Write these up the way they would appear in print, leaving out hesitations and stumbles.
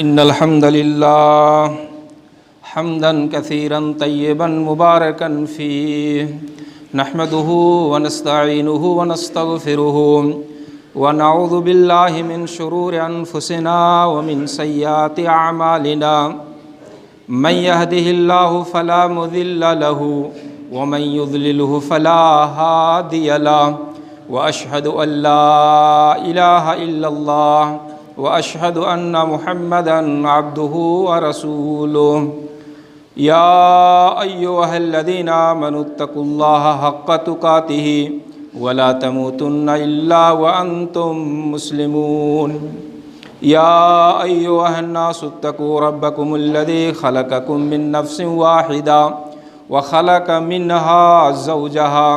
إن الحمد لله حمدا كثيرا طيبا مباركا فيه نحمده ونستعينه ونستغفره ونعوذ بالله من شرور أنفسنا ومن سيئات أعمالنا من يهده الله فلا مضل له ومن يضلله فلا هادي له وأشهد أن لا إله إلا الله وأشهد أن محمدًا عبده ورسوله يا أيها الذين آمنوا اتقوا الله حق تقاته ولا تموتن إلا وأنتم مسلمون يا أيها الناس اتقوا ربكم الذي خلقكم من نفس واحدة وخلق منها زوجها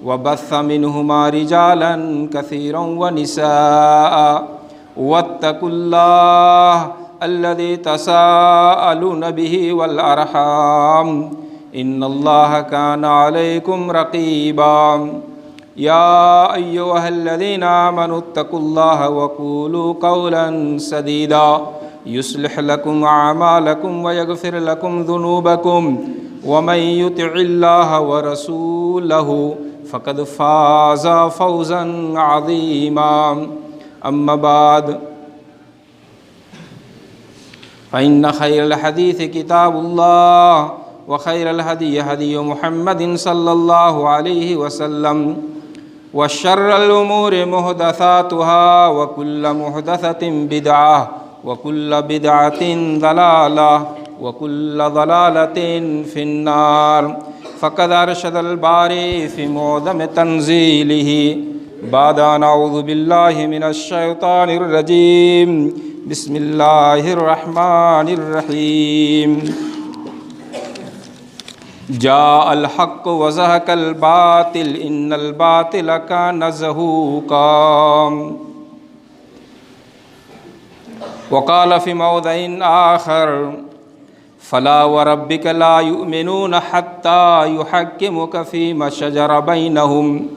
وبث منهما رجالا كثيرا ونساء واتقوا الله الذي تساءلون به والأرحام إن الله كان عليكم رقيبا يا أيها الذين آمنوا اتقوا الله وقولوا قولا سديدا يصلح لكم أعمالكم ويغفر لكم ذنوبكم ومن يطع الله ورسوله فقد فاز فوزا عظيما أما بعد فإن خير الحديث كتاب الله وخير الهدي هدي محمد صلى الله عليه وسلم وشر الأمور محدثاتها وكل محدثة بدعة وكل بدعة ضلالة وكل ضلالة في النار فقد أرشد الباري في معظم تنزيله بعد أن أعوذ بالله من الشيطان الرجيم بسم الله الرحمن الرحيم جاء الحق وزهق الباطل إن الباطل كان زهوقا وقال في موضع آخر فلا وربك لا يؤمنون حتى يحكموك فيما شجر بينهم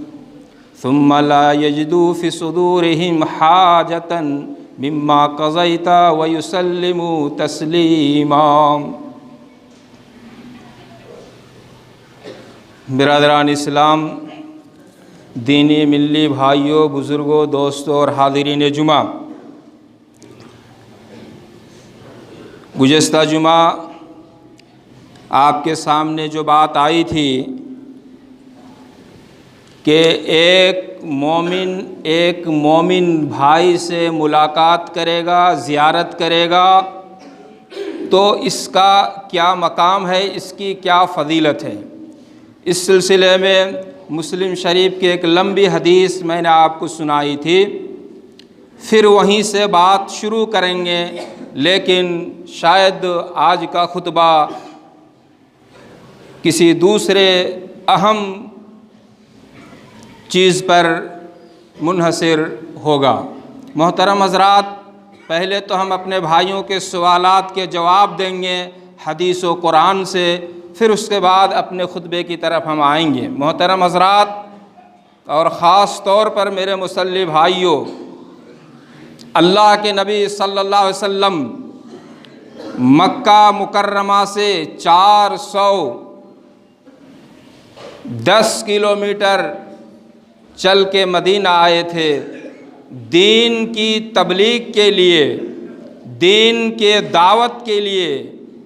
ثم لا يجدوا في صدورهم حاجة مما قضيت ويسلموا تسلیما۔ برادران اسلام، دینی ملی بھائیوں، بزرگوں، دوستوں اور حاضرین جمعہ، گزشتہ جمعہ آپ کے سامنے جو بات آئی تھی کہ ایک مومن بھائی سے ملاقات کرے گا، زیارت کرے گا، تو اس کا کیا مقام ہے، اس کی کیا فضیلت ہے۔ اس سلسلے میں مسلم شریف کی ایک لمبی حدیث میں نے آپ کو سنائی تھی، پھر وہیں سے بات شروع کریں گے، لیکن شاید آج کا خطبہ کسی دوسرے اہم چیز پر منحصر ہوگا۔ محترم حضرات، پہلے تو ہم اپنے بھائیوں کے سوالات کے جواب دیں گے حدیث و قرآن سے، پھر اس کے بعد اپنے خطبے کی طرف ہم آئیں گے۔ محترم حضرات اور خاص طور پر میرے مسلح بھائیوں، اللہ کے نبی صلی اللہ علیہ وسلم مکہ مکرمہ سے 410 کلومیٹر چل کے مدینہ آئے تھے، دین کی تبلیغ کے لیے، دین کے دعوت کے لیے،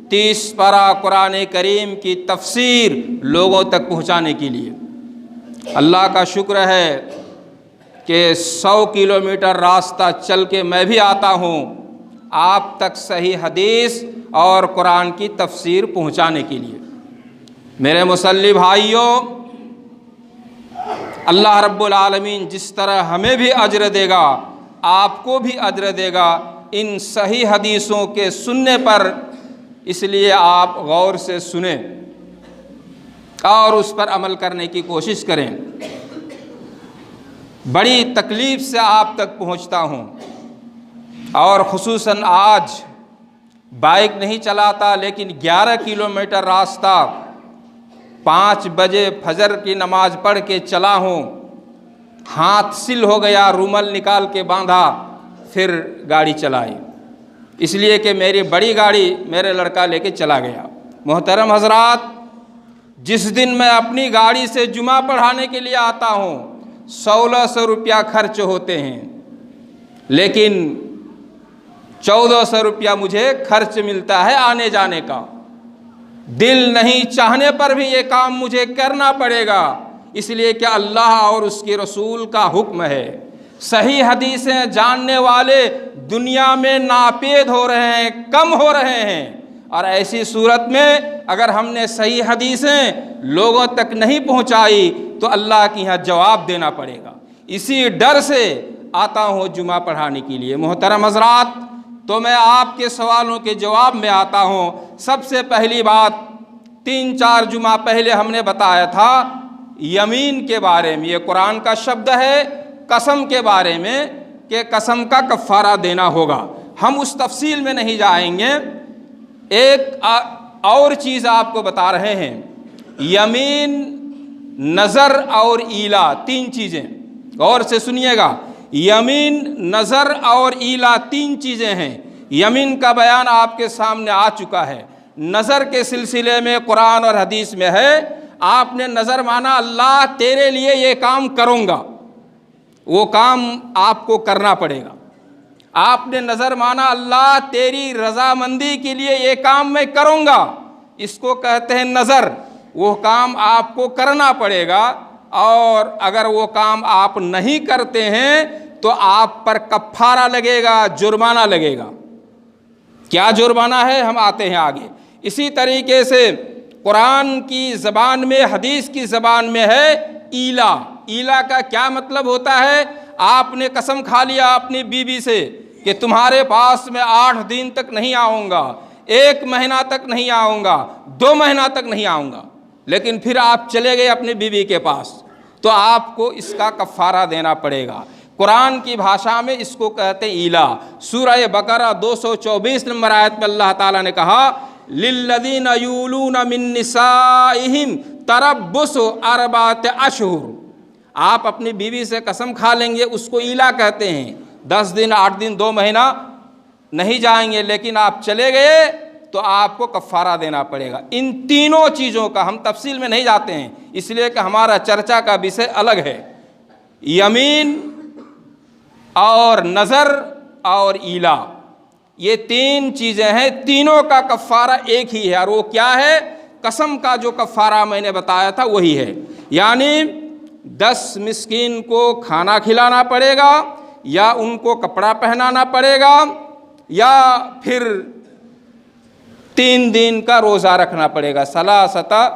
30 پارہ قرآن کریم کی تفسیر لوگوں تک پہنچانے کے لیے۔ اللہ کا شکر ہے کہ 100 کلومیٹر راستہ چل کے میں بھی آتا ہوں آپ تک صحیح حدیث اور قرآن کی تفسیر پہنچانے کے لیے۔ میرے مسلح بھائیوں، اللہ رب العالمین جس طرح ہمیں بھی اجر دے گا، آپ کو بھی اجر دے گا ان صحیح حدیثوں کے سننے پر، اس لیے آپ غور سے سنیں اور اس پر عمل کرنے کی کوشش کریں۔ بڑی تکلیف سے آپ تک پہنچتا ہوں، اور خصوصاً آج بائک نہیں چلاتا، لیکن 11 کلومیٹر راستہ 5 بجے فجر کی نماز پڑھ کے چلا ہوں، ہاتھ سل ہو گیا، رومل نکال کے باندھا، پھر گاڑی چلائی۔ اس لیے کہ میری بڑی گاڑی میرے لڑکا لے کے چلا گیا۔ محترم حضرات، جس دن میں اپنی گاڑی سے جمعہ پڑھانے کے لیے آتا ہوں 1600 روپیہ خرچ ہوتے ہیں، لیکن 1400 روپیہ مجھے خرچ ملتا ہے آنے جانے کا۔ دل نہیں چاہنے پر بھی یہ کام مجھے کرنا پڑے گا، اس لیے کہ اللہ اور اس کے رسول کا حکم ہے۔ صحیح حدیثیں جاننے والے دنیا میں ناپید ہو رہے ہیں، کم ہو رہے ہیں، اور ایسی صورت میں اگر ہم نے صحیح حدیثیں لوگوں تک نہیں پہنچائی تو اللہ کے یہاں جواب دینا پڑے گا۔ اسی ڈر سے آتا ہوں جمعہ پڑھانے کے لیے۔ محترم حضرات، تو میں آپ کے سوالوں کے جواب میں آتا ہوں۔ سب سے پہلی بات، 3-4 جمعہ پہلے ہم نے بتایا تھا یمین کے بارے میں، یہ قرآن کا شبد ہے قسم کے بارے میں، کہ قسم کا کفارہ دینا ہوگا۔ ہم اس تفصیل میں نہیں جائیں گے۔ ایک اور چیز آپ کو بتا رہے ہیں، یمین، نظر اور ایلا، 3 چیزیں، غور سے سنیے گا۔ یمین، نظر اور ایلا 3 چیزیں ہیں۔ یمین کا بیان آپ کے سامنے آ چکا ہے۔ نظر کے سلسلے میں قرآن اور حدیث میں ہے، آپ نے نظر مانا اللہ تیرے لیے یہ کام کروں گا، وہ کام آپ کو کرنا پڑے گا۔ آپ نے نظر مانا اللہ تیری رضامندی کے لیے یہ کام میں کروں گا، اس کو کہتے ہیں نظر۔ وہ کام آپ کو کرنا پڑے گا، اور اگر وہ کام آپ نہیں کرتے ہیں تو آپ پر کفارہ لگے گا، جرمانہ لگے گا۔ کیا جرمانہ ہے، ہم آتے ہیں آگے۔ اسی طریقے سے قرآن کی زبان میں، حدیث کی زبان میں ہے ایلا۔ ایلا کا کیا مطلب ہوتا ہے؟ آپ نے قسم کھا لیا اپنی بیوی سے کہ تمہارے پاس میں 8 دن تک نہیں آؤں گا، 1 مہینہ تک نہیں آؤں گا، 2 مہینہ تک نہیں آؤں گا، لیکن پھر آپ چلے گئے اپنی بیوی کے پاس، تو آپ کو اس کا کفارہ دینا پڑے گا۔ قرآن کی بھاشا میں اس کو کہتے ہیں ایلا۔ سورہ بقرہ 224 نمبر آیت میں اللہ تعالیٰ نے کہا لِلَّذِينَ يُولُونَ مِن نِّسَائِهِمْ تَرَبُّصُ 4 اشہر۔ آپ اپنی بیوی سے قسم کھا لیں گے، اس کو ایلا کہتے ہیں۔ 10 دن، 8 دن، 2 مہینہ نہیں جائیں گے، لیکن آپ چلے گئے تو آپ کو کفارہ دینا پڑے گا۔ ان تینوں چیزوں کا ہم تفصیل میں نہیں جاتے ہیں، اس لیے کہ ہمارا چرچا کا وشے الگ ہے۔ یمین اور نظر اور ایلا، یہ 3 چیزیں ہیں، تینوں کا کفارہ ایک ہی ہے، اور وہ کیا ہے؟ قسم کا جو کفارہ میں نے بتایا تھا وہی ہے، یعنی 10 مسکین کو کھانا کھلانا پڑے گا، یا ان کو کپڑا پہنانا پڑے گا، یا پھر 3 دن کا روزہ رکھنا پڑے گا، 3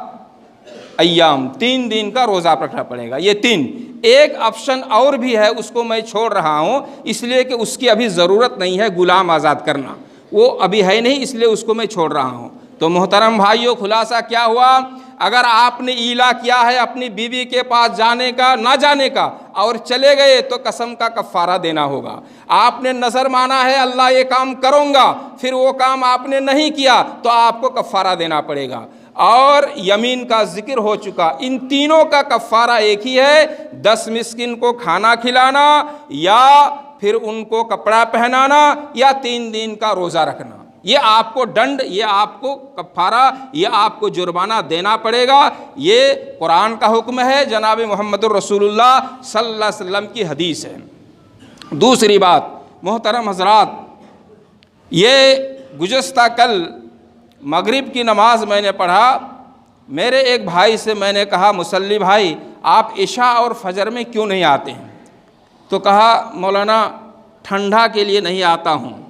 ایام، 3 دن کا روزہ رکھنا پڑے گا۔ یہ 3۔ ایک آپشن اور بھی ہے، اس کو میں چھوڑ رہا ہوں اس لیے کہ اس کی ابھی ضرورت نہیں ہے، غلام آزاد کرنا، وہ ابھی ہے نہیں، اس لیے اس کو میں چھوڑ رہا ہوں۔ تو محترم بھائیوں، خلاصہ کیا ہوا؟ اگر آپ نے ایلا کیا ہے اپنی بیوی کے پاس جانے کا، نہ جانے کا، اور چلے گئے تو قسم کا کفارہ دینا ہوگا۔ آپ نے نظر مانا ہے اللہ یہ کام کروں گا، پھر وہ کام آپ نے نہیں کیا تو آپ کو کفارہ دینا پڑے گا۔ اور یمین کا ذکر ہو چکا۔ ان تینوں کا کفارہ ایک ہی ہے، 10 مسکین کو کھانا کھلانا، یا پھر ان کو کپڑا پہنانا، یا 3 دن کا روزہ رکھنا۔ یہ آپ کو ڈنڈ، یہ آپ کو کفارہ، یہ آپ کو جرمانہ دینا پڑے گا۔ یہ قرآن کا حکم ہے، جناب محمد الرسول اللہ صلی اللہ علیہ وسلم کی حدیث ہے۔ دوسری بات، محترم حضرات، یہ گزشتہ کل مغرب کی نماز میں نے پڑھا، میرے ایک بھائی سے میں نے کہا مصلی بھائی آپ عشاء اور فجر میں کیوں نہیں آتے ہیں؟ تو کہا مولانا ٹھنڈا کے لیے نہیں آتا ہوں۔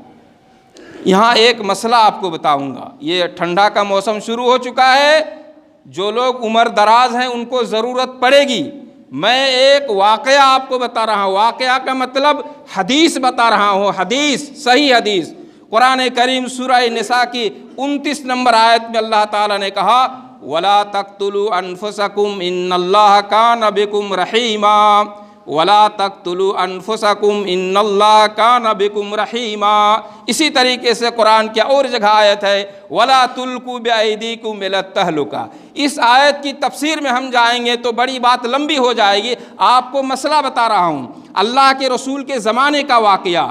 یہاں ایک مسئلہ آپ کو بتاؤں گا، یہ ٹھنڈا کا موسم شروع ہو چکا ہے، جو لوگ عمر دراز ہیں ان کو ضرورت پڑے گی۔ میں ایک واقعہ آپ کو بتا رہا ہوں، واقعہ کا مطلب حدیث بتا رہا ہوں، حدیث، صحیح حدیث۔ قرآن کریم سورہ نساء کی 29 نمبر آیت میں اللہ تعالیٰ نے کہا وَلَا تَقْتُلُوا أَنفُسَكُمْ إِنَّ اللَّهَ كَانَ بِكُمْ رَحِيمًا وَلَا تَقْتُلُوا أَنفُسَكُمْ إِنَّ اللَّهَ كَانَ بِكُمْ رَحِيمًا۔ اسی طریقے سے قرآن کی اور جگہ آیت ہے وَلَا تُلْقُوا بِأَيْدِيكُمْ إِلَى التَّهْلُكَةِ۔ اس آیت کی تفسیر میں ہم جائیں گے تو بڑی بات لمبی ہو جائے گی، آپ کو مسئلہ بتا رہا ہوں۔ اللہ کے رسول کے زمانے کا واقعہ،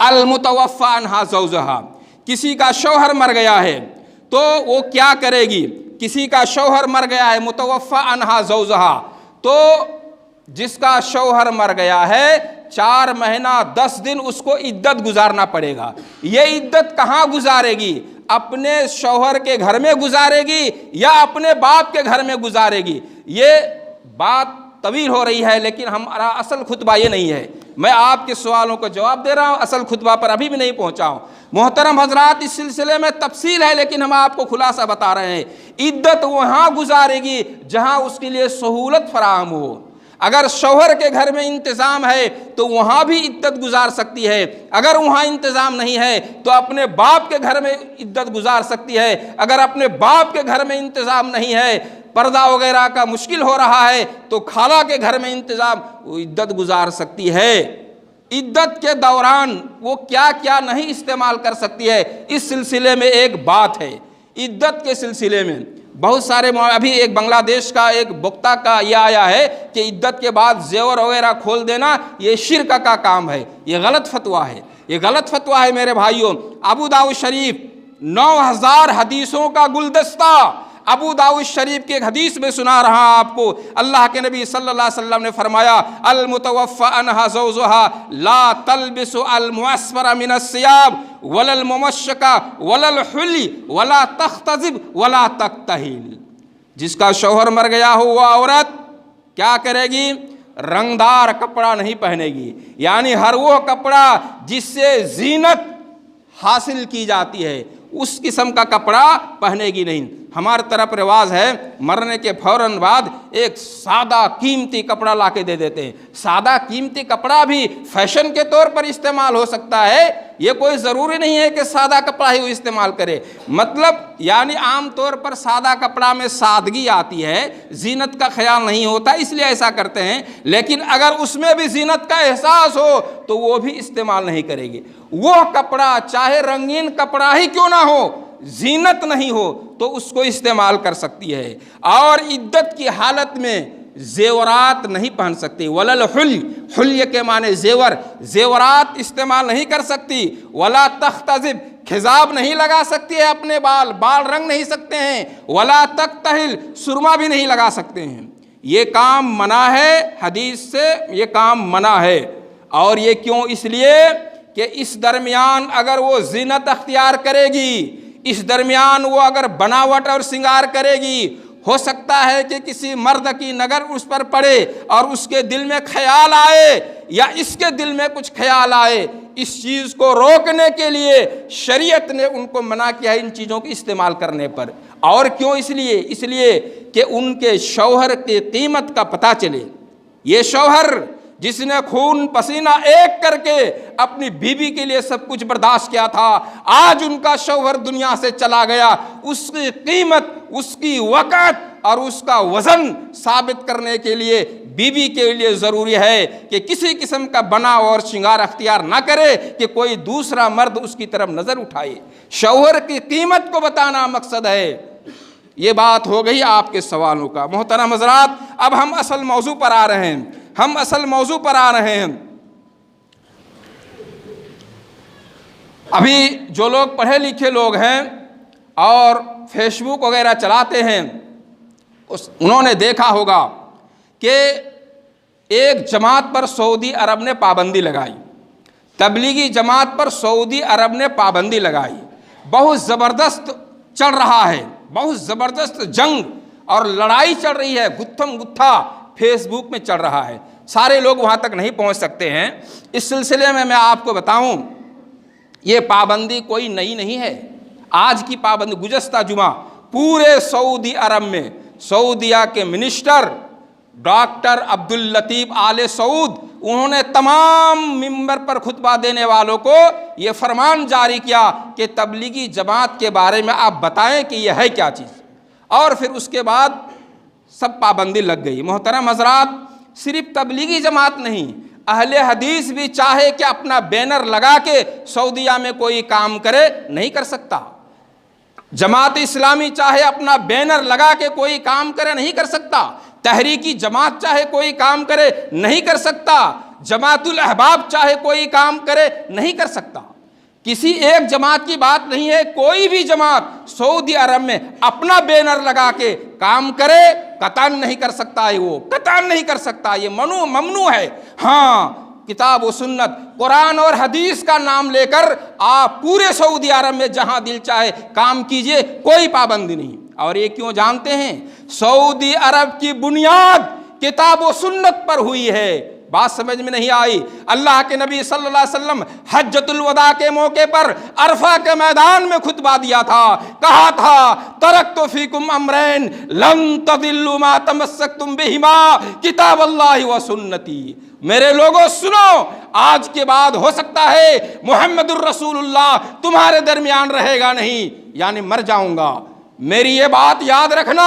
المتوفا عنہا زوجہا، کسی کا شوہر مر گیا ہے تو وہ کیا کرے گی؟ کسی کا شوہر مر گیا ہے، متوفا عنہا زوجہا، تو جس کا شوہر مر گیا ہے 4 مہینہ 10 دن اس کو عدت گزارنا پڑے گا۔ یہ عدت کہاں گزارے گی؟ اپنے شوہر کے گھر میں گزارے گی یا اپنے باپ کے گھر میں گزارے گی؟ یہ بات طویل ہو رہی ہے، لیکن ہمارا اصل خطبہ یہ نہیں ہے۔ میں آپ کے سوالوں کو جواب دے رہا ہوں، اصل خطبہ پر ابھی بھی نہیں پہنچا ہوں۔ محترم حضرات، اس سلسلے میں تفصیل ہے، لیکن ہم آپ کو خلاصہ بتا رہے ہیں۔ عدت وہاں گزارے گی جہاں اس کے لیے سہولت فراہم ہو۔ اگر شوہر کے گھر میں انتظام ہے تو وہاں بھی عدت گزار سکتی ہے، اگر وہاں انتظام نہیں ہے تو اپنے باپ کے گھر میں عدت گزار سکتی ہے، اگر اپنے باپ کے گھر میں انتظام نہیں ہے، پردہ وغیرہ کا مشکل ہو رہا ہے، تو خالہ کے گھر میں انتظام، وہ عدت گزار سکتی ہے۔ عدت کے دوران وہ کیا کیا نہیں استعمال کر سکتی ہے، اس سلسلے میں ایک بات ہے۔ عدت کے سلسلے میں بہت سارے، ابھی ایک بنگلہ دیش کا ایک وکتا کا یہ آیا ہے کہ عدت کے بعد زیور وغیرہ کھول دینا یہ شرک کا کام ہے۔ یہ غلط فتویٰ ہے، یہ غلط فتویٰ ہے میرے بھائیوں۔ ابو داؤد شریف 9000 حدیثوں کا گلدستہ، ابو داؤد شریف کے ایک حدیث میں سنا رہا آپ کو، اللہ کے نبی صلی اللہ علیہ وسلم نے فرمایا المتوفى عنها زوجها لا تلبس المعصفر من الثياب ولا الممشق ولا الحلي ولا تختضب ولا تکتحل۔ جس کا شوہر مر گیا ہو وہ عورت کیا کرے گی؟ رنگدار کپڑا نہیں پہنے گی، یعنی ہر وہ کپڑا جس سے زینت حاصل کی جاتی ہے اس قسم کا کپڑا پہنے گی نہیں۔ ہمارے طرف رواج ہے مرنے کے فوراً بعد ایک سادہ قیمتی کپڑا لا کے دے دیتے ہیں۔ سادہ قیمتی کپڑا بھی فیشن کے طور پر استعمال ہو سکتا ہے، یہ کوئی ضروری نہیں ہے کہ سادہ کپڑا ہی وہ استعمال کرے۔ مطلب یعنی عام طور پر سادہ کپڑا میں سادگی آتی ہے، زینت کا خیال نہیں ہوتا، اس لیے ایسا کرتے ہیں، لیکن اگر اس میں بھی زینت کا احساس ہو تو وہ بھی استعمال نہیں کرے گی۔ وہ کپڑا چاہے رنگین کپڑا ہی کیوں نہ ہو، زینت نہیں ہو تو اس کو استعمال کر سکتی ہے۔ اور عدت کی حالت میں زیورات نہیں پہن سکتی، ولل حلی، حلی کے معنی زیور، زیورات استعمال نہیں کر سکتی، ولا تختضب، خضاب نہیں لگا سکتی ہے، اپنے بال رنگ نہیں سکتے ہیں، ولا تکتحل، سرما بھی نہیں لگا سکتے ہیں۔ یہ کام منع ہے، حدیث سے یہ کام منع ہے۔ اور یہ کیوں؟ اس لیے کہ اس درمیان اگر وہ زینت اختیار کرے گی، اس درمیان وہ اگر بناوٹ اور سنگار کرے گی، ہو سکتا ہے کہ کسی مرد کی نظر اس پر پڑے اور اس کے دل میں خیال آئے یا اس کے دل میں کچھ خیال آئے۔ اس چیز کو روکنے کے لیے شریعت نے ان کو منع کیا ہے ان چیزوں کے استعمال کرنے پر۔ اور کیوں؟ اس لیے کہ ان کے شوہر کی قیمت کا پتہ چلے۔ یہ شوہر جس نے خون پسینہ ایک کر کے اپنی بیوی کے لیے سب کچھ برداشت کیا تھا، آج ان کا شوہر دنیا سے چلا گیا، اس کی قیمت، اس کی وقت اور اس کا وزن ثابت کرنے کے لیے بیوی کے لیے ضروری ہے کہ کسی قسم کا بناؤ اور شنگار اختیار نہ کرے کہ کوئی دوسرا مرد اس کی طرف نظر اٹھائے۔ شوہر کی قیمت کو بتانا مقصد ہے۔ یہ بات ہو گئی آپ کے سوالوں کا۔ محترم حضرات، اب ہم اصل موضوع پر آ رہے ہیں۔ ابھی جو لوگ پڑھے لکھے لوگ ہیں اور فیس بک وغیرہ چلاتے ہیں، انہوں نے دیکھا ہوگا کہ ایک جماعت پر سعودی عرب نے پابندی لگائی، تبلیغی جماعت پر سعودی عرب نے پابندی لگائی۔ بہت زبردست چل رہا ہے، بہت زبردست جنگ اور لڑائی چل رہی ہے، گتھم گتھا فیس بک میں چل رہا ہے۔ سارے لوگ وہاں تک نہیں پہنچ سکتے ہیں۔ اس سلسلے میں آپ کو بتاؤں، یہ پابندی کوئی نئی نہیں ہے۔ آج کی پابندی گزشتہ جمعہ پورے سعودی عرب میں سعودیہ کے منسٹر ڈاکٹر عبداللطیف آل سعود، انہوں نے تمام ممبر پر خطبہ دینے والوں کو یہ فرمان جاری کیا کہ تبلیغی جماعت کے بارے میں آپ بتائیں کہ یہ ہے کیا چیز، اور پھر اس کے بعد سب پابندی لگ گئی۔ محترم حضرات، صرف تبلیغی جماعت نہیں، اہل حدیث بھی چاہے کہ اپنا بینر لگا کے سعودیہ میں کوئی کام کرے، نہیں کر سکتا۔ جماعت اسلامی چاہے اپنا بینر لگا کے کوئی کام کرے، نہیں کر سکتا۔ تحریکی جماعت چاہے کوئی کام کرے، نہیں کر سکتا۔ جماعت الاحباب چاہے کوئی کام کرے نہیں کر سکتا. کسی ایک جماعت کی بات نہیں ہے، کوئی بھی جماعت سعودی عرب میں اپنا بینر لگا کے کام کرے قطعاً نہیں کر سکتا ہے، وہ قطعاً نہیں کر سکتا، یہ ممنوع ہے. ہاں، کتاب و سنت قرآن اور حدیث کا نام لے کر آپ پورے سعودی عرب میں جہاں دل چاہے کام کیجئے، کوئی پابندی نہیں. اور یہ کیوں جانتے ہیں؟ سعودی عرب کی بنیاد کتاب و سنت پر ہوئی ہے. بات سمجھ میں نہیں آئی؟ اللہ کے نبی صلی اللہ علیہ وسلم حجۃ الوداع کے موقع پر عرفہ کے میدان میں خطبہ دیا تھا، کہا تھا ترکت فیکم امرین لن تضلوا ما تمسکتم بہما کتاب اللہ و سنتی. میرے لوگوں سنو، آج کے بعد ہو سکتا ہے محمد الرسول اللہ تمہارے درمیان رہے گا نہیں، یعنی مر جاؤں گا. میری یہ بات یاد رکھنا،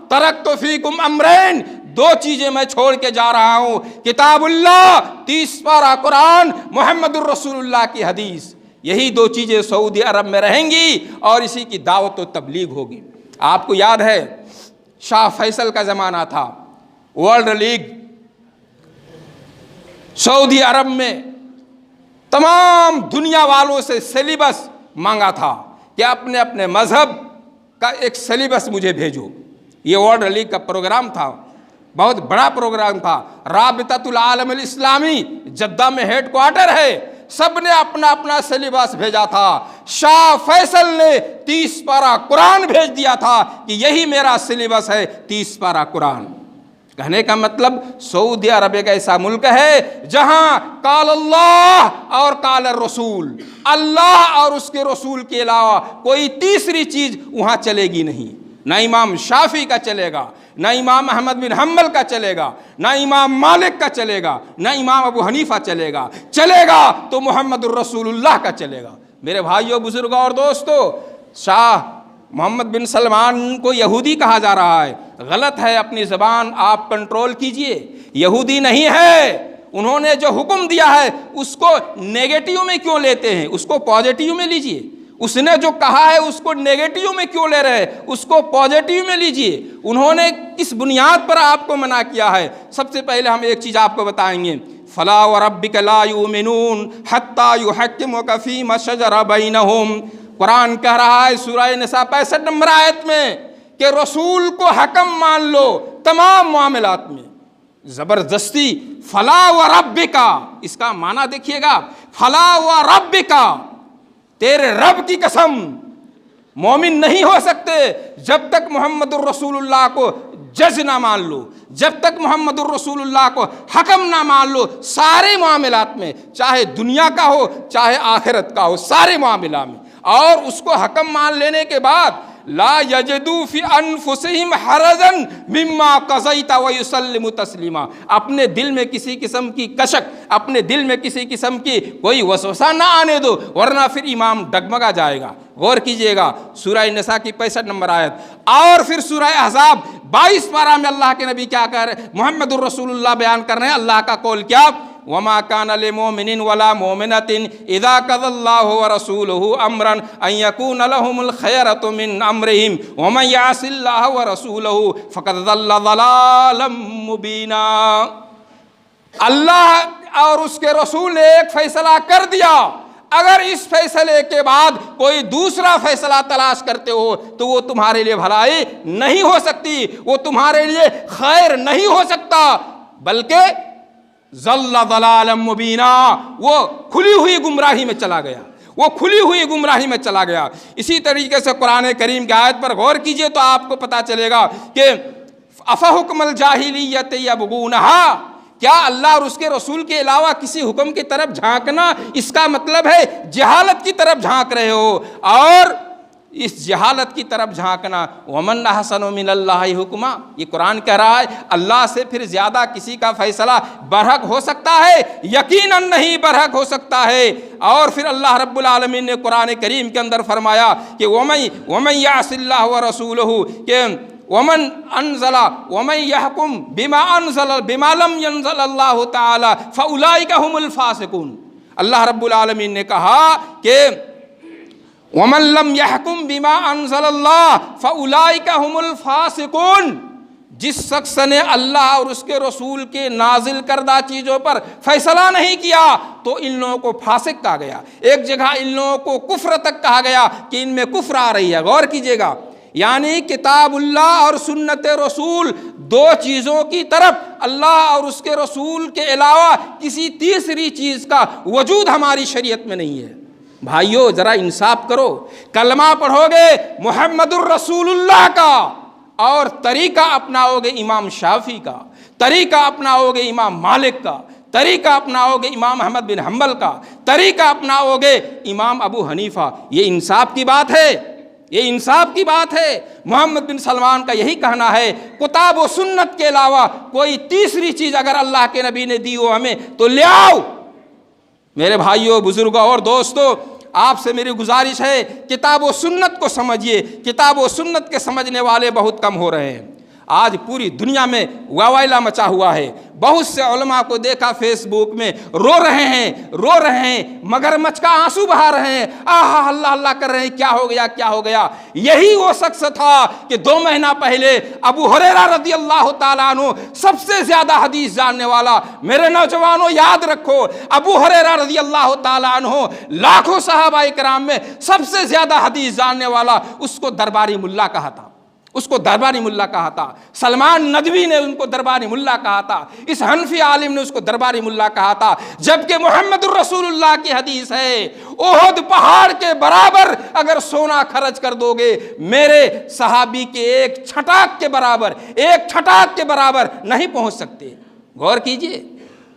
ترکت فیکم امرین، دو چیزیں میں چھوڑ کے جا رہا ہوں، کتاب اللہ 30 پارہ قرآن، محمد الرسول اللہ کی حدیث. یہی دو چیزیں سعودی عرب میں رہیں گی اور اسی کی دعوت و تبلیغ ہوگی. آپ کو یاد ہے شاہ فیصل کا زمانہ تھا، ورلڈ لیگ سعودی عرب میں تمام دنیا والوں سے سلیبس مانگا تھا کہ اپنے اپنے مذہب کا ایک سلیبس مجھے بھیجو. یہ ورلڈ لیگ کا پروگرام تھا، بہت بڑا پروگرام تھا. رابطۃ العالم الاسلامی جدہ میں ہیڈ کوارٹر ہے، سب نے اپنا اپنا سلیبس بھیجا تھا. شاہ فیصل نے 30 پارہ قرآن بھیج دیا تھا کہ یہی میرا سلیبس ہے، 30 پارہ قرآن. کہنے کا مطلب سعودی عرب ایک ایسا ملک ہے جہاں قال اللہ اور قال الرسول، اللہ اور اس کے رسول کے علاوہ کوئی تیسری چیز وہاں چلے گی نہیں. نہ امام شافعی کا چلے گا، نہ امام احمد بن حنبل کا چلے گا، نہ امام مالک کا چلے گا، نہ امام ابو حنیفہ چلے گا. چلے گا تو محمد الرسول اللہ کا چلے گا. میرے بھائیوں، بزرگوں اور دوستو، شاہ محمد بن سلمان کو یہودی کہا جا رہا ہے. غلط ہے، اپنی زبان آپ کنٹرول کیجئے. یہودی نہیں ہے. انہوں نے جو حکم دیا ہے اس کو نیگیٹیو میں کیوں لیتے ہیں؟ اس کو پازیٹیو میں لیجئے. اس نے جو کہا ہے اس کو نیگیٹیو میں کیوں لے رہے؟ اس کو پازیٹیو میں لیجئے. انہوں نے کس بنیاد پر آپ کو منع کیا ہے؟ سب سے پہلے ہم ایک چیز آپ کو بتائیں گے. فَلَا وَرَبِّكَ لَا يُؤْمِنُونَ حَتَّى يُحَكِّمُوكَ فِي مَا شَجَرَ بَيْنَهُمْ. قرآن کہہ رہا ہے سورہ نساء 65 نمبر آیت میں کہ رسول کو حکم مان لو تمام معاملات میں. زبردستی فَلَا وَرَبِّكَ، اس کا معنی دیکھیے گا. فَلَا وَرَبِّكَ، تیرے رب کی قسم، مومن نہیں ہو سکتے جب تک محمد الرسول اللہ کو جج نہ مان لو، جب تک محمد الرسول اللہ کو حکم نہ مان لو سارے معاملات میں، چاہے دنیا کا ہو چاہے آخرت کا ہو، سارے معاملات میں. اور اس کو حکم مان لینے کے بعد لا یجدوا فی انفسہم حرجا مما قضیت ویسلموا تسلیما، اپنے دل میں کسی قسم کی کشک، اپنے دل میں کسی قسم کی کوئی وسوسہ نہ آنے دو، ورنہ پھر امام ڈگمگا جائے گا. غور کیجئے گا سورہ نساء کی 65 نمبر آیت. اور پھر سورہ احزاب 22 پارہ میں اللہ کے نبی کیا کہہ رہے؟ محمد الرسول اللہ بیان کر رہے ہیں اللہ کا قول کیا؟ وَمَا كَانَ لِمُؤْمِنٍ وَلَا مُؤْمِنَةٍ إِذَا قَضَى اللَّهُ وَرَسُولُهُ أَمْرًا أَن يَكُونَ لَهُمُ الْخِيَرَةُ مِنْ أَمْرِهِمْ وَمَن يَعْصِ اللَّهَ وَرَسُولَهُ فَقَدْ ضَلَّ ضَلَالًا مُبِينًا. اللہ اور اس کے رسول نے ایک فیصلہ کر دیا، اگر اس فیصلے کے بعد کوئی دوسرا فیصلہ تلاش کرتے ہو تو وہ تمہارے لیے بھلائی نہیں ہو سکتی، وہ تمہارے لیے خیر نہیں ہو سکتا، بلکہ ضل ضلالا مبینا، وہ کھلی ہوئی گمراہی میں چلا گیا، وہ کھلی ہوئی گمراہی میں چلا گیا. اسی طریقے سے قرآن کریم کی آیت پر غور کیجئے تو آپ کو پتہ چلے گا کہ افحکم الجاہلیت یبغونہا، کیا اللہ اور اس کے رسول کے علاوہ کسی حکم کی طرف جھانکنا، اس کا مطلب ہے جہالت کی طرف جھانک رہے ہو. اور اس جہالت کی طرف جھانکنا، ومن احسن من اللہ حکما، یہ قرآن کہہ رہا ہے اللہ سے پھر زیادہ کسی کا فیصلہ برحق ہو سکتا ہے؟ یقیناً نہیں برحق ہو سکتا ہے. اور پھر اللہ رب العالمین نے قرآن کریم کے اندر فرمایا کہ ومن یعص اللہ ورسولہ، کہ ومن یحکم بما لم ینزل اللہ تعالی فاولئک هم الفاسقون. اللہ رب العالمین نے کہا کہ وَمَن لَّمْ يَحْكُم بِمَا أَنزَلَ اللَّهُ فَأُولَٰئِكَ هُمُ الْفَاسِقُونَ. جس شخص نے اللہ اور اس کے رسول کے نازل کردہ چیزوں پر فیصلہ نہیں کیا تو ان لوگوں کو فاسق کہا گیا۔ ایک جگہ ان لوگوں کو کفر تک کہا گیا کہ ان میں کفر آ رہی ہے، غور کیجئے گا۔ یعنی کتاب اللہ اور سنت رسول دو چیزوں کی طرف اللہ اور اس کے رسول کے علاوہ کسی تیسری چیز کا وجود ہماری شریعت میں نہیں ہے۔ بھائیو ذرا انصاف کرو، کلمہ پڑھو گے محمد الرسول اللہ کا اور طریقہ اپناؤ گے امام شافعی کا، طریقہ اپناؤ گے امام مالک کا، طریقہ اپناؤ گے امام احمد بن حنبل کا، طریقہ اپناؤ گے امام ابو حنیفہ، یہ انصاف کی بات ہے، یہ انصاف کی بات ہے۔ محمد بن سلمان کا یہی کہنا ہے، کتاب و سنت کے علاوہ کوئی تیسری چیز اگر اللہ کے نبی نے دی ہو ہمیں تو لے آؤ۔ میرے بھائیوں، بزرگوں اور دوستوں، آپ سے میری گزارش ہے کتاب و سنت کو سمجھیے۔ کتاب و سنت کے سمجھنے والے بہت کم ہو رہے ہیں۔ آج پوری دنیا میں واویلا مچا ہوا ہے۔ بہت سے علماء کو دیکھا فیس بک میں رو رہے ہیں، مگرمچھ کا آنسو بہا رہے ہیں، آہا اللہ اللہ کر رہے ہیں، کیا ہو گیا کیا ہو گیا۔ یہی وہ شخص تھا کہ 2 مہینہ پہلے ابو ہریرہ رضی اللہ تعالیٰ عنہ، سب سے زیادہ حدیث جاننے والا، میرے نوجوانوں یاد رکھو، ابو ہریرہ رضی اللہ تعالیٰ عنہ لاکھوں صحابہ کرام میں سب سے زیادہ حدیث جاننے والا، اس کو درباری ملا کہا تھا، اس کو درباری ملا کہا تھا۔ سلمان ندوی نے ان کو درباری ملا کہا تھا، اس حنفی عالم نے اس کو درباری ملا کہا تھا، جبکہ محمد الرسول اللہ کی حدیث ہے احد پہاڑ کے برابر اگر سونا خرچ کر دو گے میرے صحابی کے ایک چھٹاک کے برابر نہیں پہنچ سکتے۔ غور کیجئے،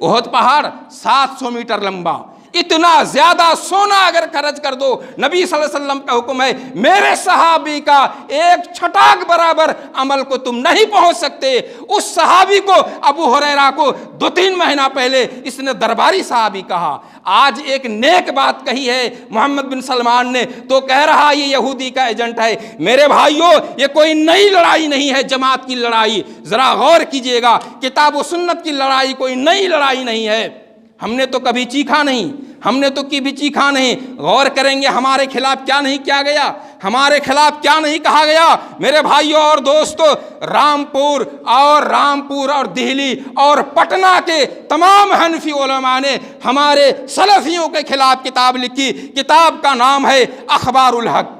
احد پہاڑ 700 میٹر لمبا، اتنا زیادہ سونا اگر خرچ کر دو، نبی صلی اللہ علیہ وسلم کا حکم ہے میرے صحابی کا ایک چھٹاک برابر عمل کو تم نہیں پہنچ سکتے۔ اس صحابی کو، ابو ہریرہ کو 2-3 مہینہ پہلے اس نے درباری صحابی کہا۔ آج ایک نیک بات کہی ہے محمد بن سلمان نے تو کہہ رہا یہ یہودی کا ایجنٹ ہے۔ میرے بھائیوں، یہ کوئی نئی لڑائی نہیں ہے، جماعت کی لڑائی، ذرا غور کیجئے گا، کتاب و سنت کی لڑائی کوئی نئی لڑائی نہیں ہے۔ ہم نے تو کبھی چیخا نہیں، غور کریں گے ہمارے خلاف کیا نہیں کیا گیا، ہمارے خلاف کیا نہیں کہا گیا۔ میرے بھائیوں اور دوستو، رامپور اور دہلی اور پٹنہ کے تمام حنفی علماء نے ہمارے سلفیوں کے خلاف کتاب لکھی، کتاب کا نام ہے اخبار الحق،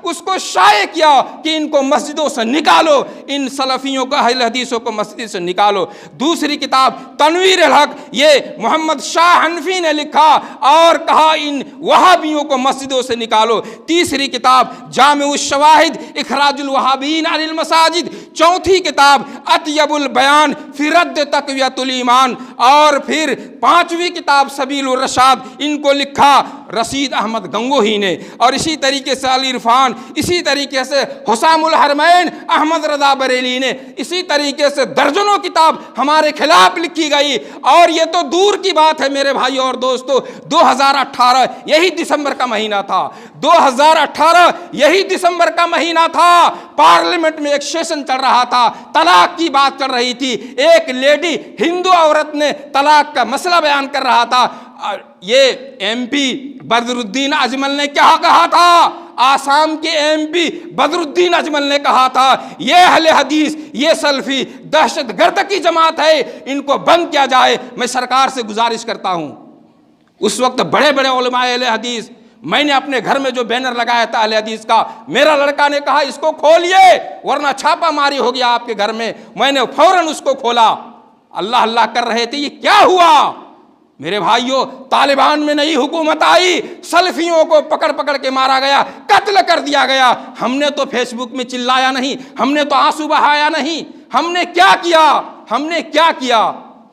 اس کو شائع کیا کہ ان کو مسجدوں سے نکالو، ان سلفیوں کو، اہل حدیثوں کو مسجد سے نکالو۔ دوسری کتاب تنویر الحق، یہ محمد شاہ حنفی نے لکھا اور کہا ان وہابیوں کو مسجدوں سے نکالو۔ تیسری کتاب جامع الشواہد اخراج الوہابین عن المساجد۔ چوتھی کتاب اطیب البیان فی رد تقویۃ الایمان، اور پھر 5ویں کتاب سبیل الرشاد، ان کو لکھا رشید احمد گنگوہی نے، اور اسی طریقے سے علی عرفان، اسی طریقے سے حسام الحرمین احمد رضا بریلی نے، اسی طریقے سے درجنوں کتاب ہمارے خلاف لکھی گئی۔ اور یہ تو دور کی بات ہے میرے بھائیوں اور دوستو، 2018 یہی دسمبر کا مہینہ تھا، 2018 یہی دسمبر کا مہینہ تھا، پارلیمنٹ میں ایک سیشن چل رہا تھا، طلاق کی بات چل رہی تھی، ایک لیڈی ہندو عورت نے طلاق کا مسئلہ بیان کر رہا تھا۔ یہ ایم پی بدر الدین اجمل نے کیا کہا تھا؟ آسام کے ایم پی بدر الدین اجمل نے کہا تھا یہ اہل حدیث، یہ سلفی دہشت گرد کی جماعت ہے، ان کو بند کیا جائے۔ میں سرکار سے گزارش کرتا ہوں، اس وقت بڑے بڑے علماء اہل حدیث، میں نے اپنے گھر میں جو بینر لگایا تھا اہل حدیث کا، میرا لڑکا نے کہا اس کو کھولیے ورنہ چھاپا ماری ہوگی آپ کے گھر میں، میں نے فوراً اس کو کھولا۔ اللہ اللہ کر رہے تھے، یہ کیا ہوا؟ میرے بھائیوں، طالبان میں نئی حکومت آئی، سلفیوں کو پکڑ پکڑ کے مارا گیا، قتل کر دیا گیا۔ ہم نے تو فیس بک میں چلایا نہیں، ہم نے تو آنسو بہایا نہیں، ہم نے کیا کیا؟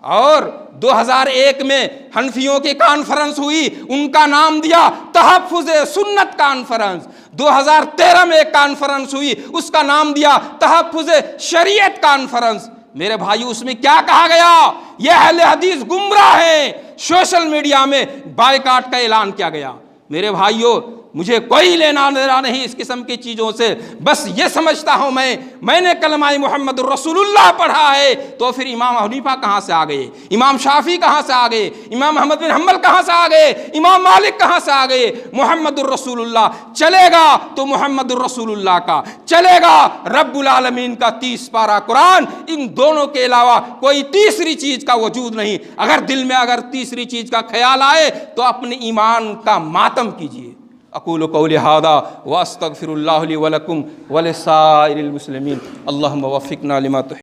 اور 2001 میں حنفیوں کی کانفرنس ہوئی، ان کا نام دیا تحفظ سنت کانفرنس۔ 2013 میں ایک کانفرنس ہوئی، اس کا نام دیا تحفظ شریعت کانفرنس۔ میرے بھائی، اس میں کیا کہا گیا؟ یہ اہل حدیث گمراہ ہیں۔ سوشل میڈیا میں بائیکاٹ کا اعلان کیا گیا، میرے بھائیوں مجھے کوئی لینا دینا نہیں اس قسم کی چیزوں سے، بس یہ سمجھتا ہوں میں نے کلمہ محمد الرسول اللہ پڑھا ہے تو پھر امام حنیفہ کہاں سے آ گئے، امام شافعی کہاں سے آ گئے، امام احمد بن حنبل کہاں سے آ گئے، امام مالک کہاں سے آ گئے؟ محمد الرسول اللہ چلے گا تو محمد الرسول اللہ کا چلے گا، رب العالمین کا 30 پارہ قرآن، ان دونوں کے علاوہ کوئی تیسری چیز کا وجود نہیں۔ اگر دل میں اگر تیسری چیز کا خیال آئے تو اپنے ایمان کا ماتم کیجیے۔ اقول قولی ھذا واستغفر اللہ لی ولکم ولسائر المسلمین، اللہم وفقنا لما تحب